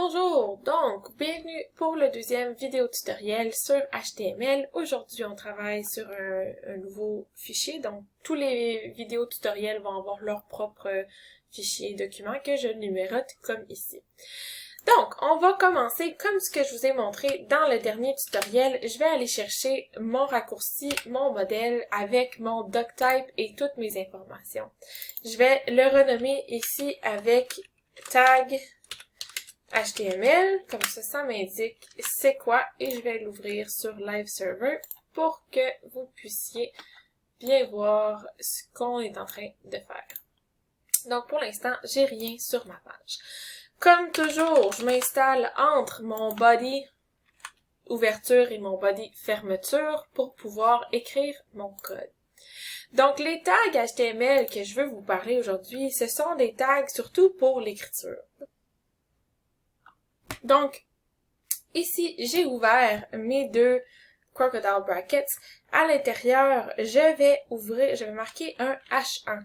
Bonjour, donc bienvenue pour le deuxième vidéo tutoriel sur HTML. Aujourd'hui, on travaille sur un nouveau fichier, donc tous les vidéos tutoriels vont avoir leur propre fichier document que je numérote comme ici. Donc, on va commencer comme ce que je vous ai montré dans le dernier tutoriel. Je vais aller chercher mon raccourci, mon modèle avec mon doctype et toutes mes informations. Je vais le renommer ici avec tag HTML, comme ça m'indique c'est quoi et je vais l'ouvrir sur Live Server pour que vous puissiez bien voir ce qu'on est en train de faire. Donc pour l'instant, j'ai rien sur ma page. Comme toujours, je m'installe entre mon body ouverture et mon body fermeture pour pouvoir écrire mon code. Donc les tags HTML que je veux vous parler aujourd'hui, ce sont des tags surtout pour l'écriture. Donc, ici, j'ai ouvert mes deux crocodile brackets. À l'intérieur, je vais marquer un H1.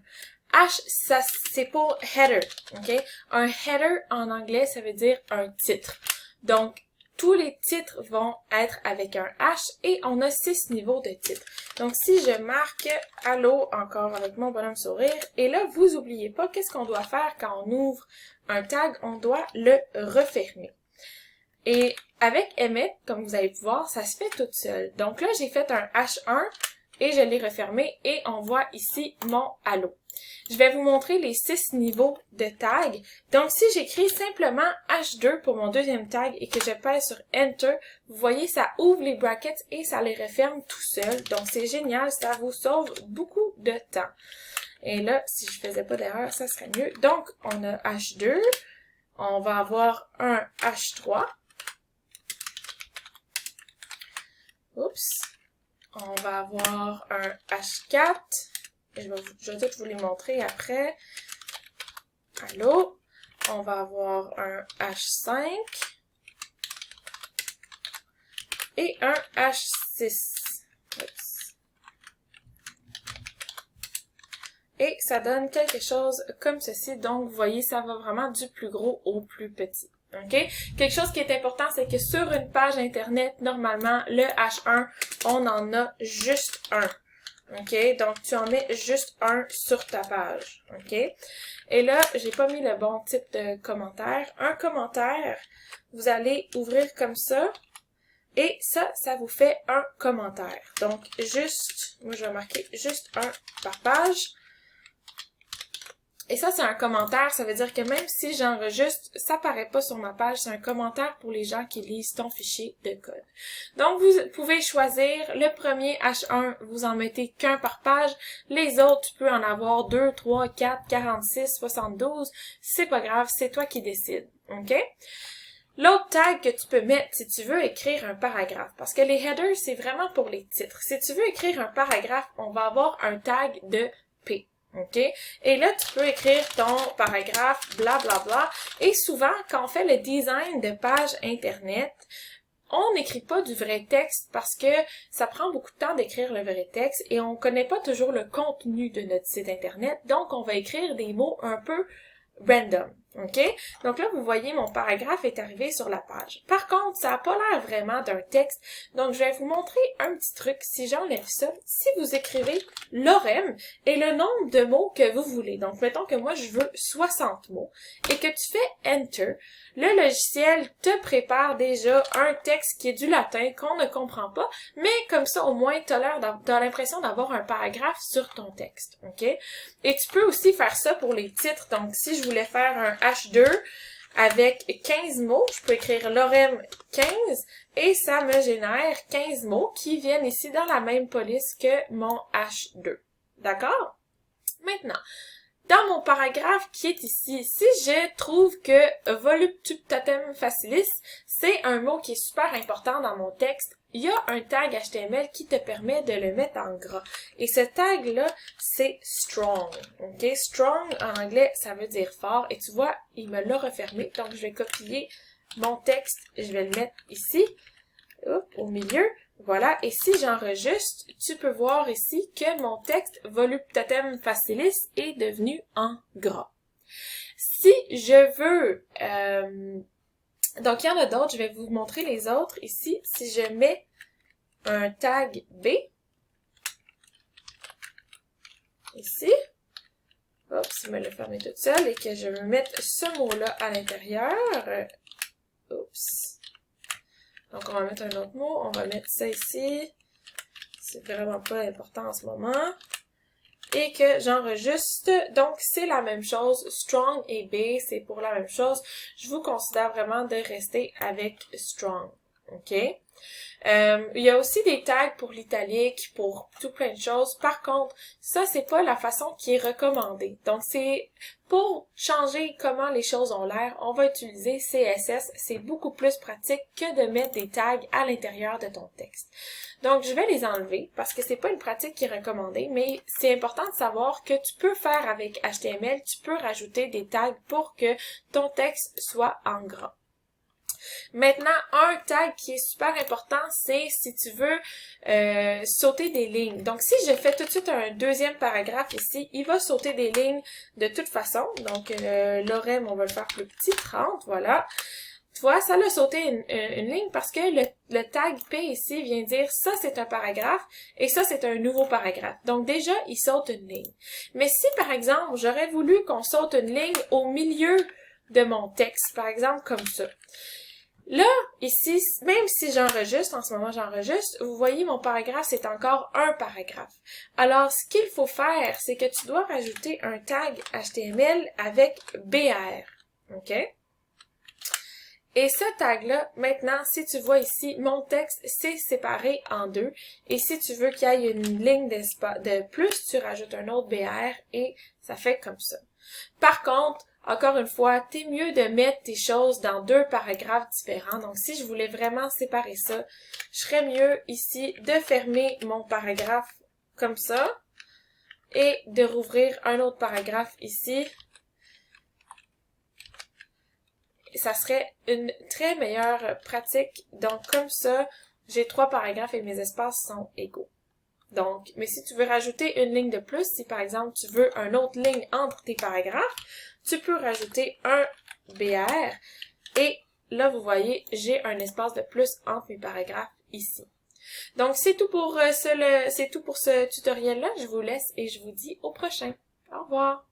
H, ça, c'est pour header, ok? Un header, en anglais, ça veut dire un titre. Donc, tous les titres vont être avec un H et on a 6 niveaux de titres. Donc, si je marque « Allô » encore avec mon bonhomme sourire, et là, vous oubliez pas, qu'est-ce qu'on doit faire quand on ouvre un tag? On doit le refermer. Et avec Emmet, comme vous allez pouvoir, ça se fait toute seule. Donc là, j'ai fait un H1 et je l'ai refermé et on voit ici mon Allô. Je vais vous montrer les 6 niveaux de tags. Donc si j'écris simplement H2 pour mon deuxième tag et que je pèse sur Enter, vous voyez, ça ouvre les brackets et ça les referme tout seul. Donc c'est génial, ça vous sauve beaucoup de temps. Et là, si je faisais pas d'erreur, ça serait mieux. Donc on a H2, on va avoir un H3. Oups. On va avoir un H4. Je vais tout vous les montrer après. Allô. On va avoir un H5. Et un H6. Oups. Et ça donne quelque chose comme ceci. Donc, vous voyez, ça va vraiment du plus gros au plus petit. OK? Quelque chose qui est important, c'est que sur une page Internet, normalement, le H1, on en a juste un. OK? Donc, tu en mets juste un sur ta page. OK? Et là, j'ai pas mis le bon type de commentaire. Un commentaire, vous allez ouvrir comme ça. Et ça vous fait un commentaire. Donc, juste, moi, je vais marquer juste un par page. Et ça, c'est un commentaire, ça veut dire que même si j'enregistre, ça paraît pas sur ma page, c'est un commentaire pour les gens qui lisent ton fichier de code. Donc, vous pouvez choisir le premier H1, vous en mettez qu'un par page, les autres, tu peux en avoir 2, 3, 4, 46, 72, c'est pas grave, c'est toi qui décides, ok? L'autre tag que tu peux mettre si tu veux écrire un paragraphe, parce que les headers, c'est vraiment pour les titres. Si tu veux écrire un paragraphe, on va avoir un tag de P. OK? Et là, tu peux écrire ton paragraphe, blablabla. Bla, bla. Et souvent, quand on fait le design de page Internet, on n'écrit pas du vrai texte parce que ça prend beaucoup de temps d'écrire le vrai texte et on connaît pas toujours le contenu de notre site Internet. Donc, on va écrire des mots un peu random. OK? Donc là, vous voyez, mon paragraphe est arrivé sur la page. Par contre, ça n'a pas l'air vraiment d'un texte. Donc, je vais vous montrer un petit truc. Si j'enlève ça, si vous écrivez lorem et le nombre de mots que vous voulez. Donc, mettons que moi, je veux 60 mots et que tu fais Enter, le logiciel te prépare déjà un texte qui est du latin qu'on ne comprend pas, mais comme ça, au moins, t'as l'impression d'avoir un paragraphe sur ton texte. OK? Et tu peux aussi faire ça pour les titres. Donc, si je voulais faire un H2 avec 15 mots, je peux écrire lorem 15 et ça me génère 15 mots qui viennent ici dans la même police que mon H2. D'accord? Maintenant, dans mon paragraphe qui est ici, si je trouve que voluptuatem facilis, c'est un mot qui est super important dans mon texte, il y a un tag HTML qui te permet de le mettre en gras. Et ce tag-là, c'est strong. OK? Strong, en anglais, ça veut dire fort. Et tu vois, il me l'a refermé. Donc, je vais copier mon texte. Je vais le mettre ici, hop, au milieu. Voilà. Et si j'enregistre, tu peux voir ici que mon texte voluptatem facilis est devenu en gras. Si je veux Donc, il y en a d'autres. Je vais vous montrer les autres ici. Si je mets un tag B, ici, oups, il me l'a fermé toute seule, et que je vais mettre ce mot-là à l'intérieur. Oups. Donc, on va mettre un autre mot. On va mettre ça ici. C'est vraiment pas important en ce moment. Et que j'enregistre. Donc, c'est la même chose. Strong et B, c'est pour la même chose. Je vous considère vraiment de rester avec strong. OK? Il y a aussi des tags pour l'italique, pour tout plein de choses. Par contre, ça, c'est pas la façon qui est recommandée. Donc, c'est pour changer comment les choses ont l'air, on va utiliser CSS. C'est beaucoup plus pratique que de mettre des tags à l'intérieur de ton texte. Donc, je vais les enlever parce que c'est pas une pratique qui est recommandée, mais c'est important de savoir que tu peux faire avec HTML, tu peux rajouter des tags pour que ton texte soit en grand. Maintenant, un tag qui est super important, c'est si tu veux sauter des lignes. Donc, si je fais tout de suite un deuxième paragraphe ici, il va sauter des lignes de toute façon. Donc, l'orem, on va le faire plus petit, 30, voilà. Tu vois, ça l'a sauté une ligne parce que le tag P ici vient dire ça c'est un paragraphe et ça c'est un nouveau paragraphe. Donc déjà, il saute une ligne. Mais si par exemple, j'aurais voulu qu'on saute une ligne au milieu de mon texte, par exemple comme ça. Là, ici, même si j'enregistre, en ce moment j'enregistre, vous voyez mon paragraphe, c'est encore un paragraphe. Alors, ce qu'il faut faire, c'est que tu dois rajouter un tag HTML avec BR. OK? Et ce tag-là, maintenant, si tu vois ici, mon texte, c'est séparé en deux. Et si tu veux qu'il y ait une ligne de plus, tu rajoutes un autre BR et ça fait comme ça. Par contre, encore une fois, t'es mieux de mettre tes choses dans deux paragraphes différents. Donc, si je voulais vraiment séparer ça, je serais mieux ici de fermer mon paragraphe comme ça et de rouvrir un autre paragraphe ici. Ça serait une très meilleure pratique. Donc, comme ça, j'ai 3 paragraphes et mes espaces sont égaux. Donc, mais si tu veux rajouter une ligne de plus, si par exemple tu veux une autre ligne entre tes paragraphes, tu peux rajouter un BR et là, vous voyez, j'ai un espace de plus entre mes paragraphes ici. Donc, c'est tout pour ce tutoriel-là. Je vous laisse et je vous dis au prochain. Au revoir!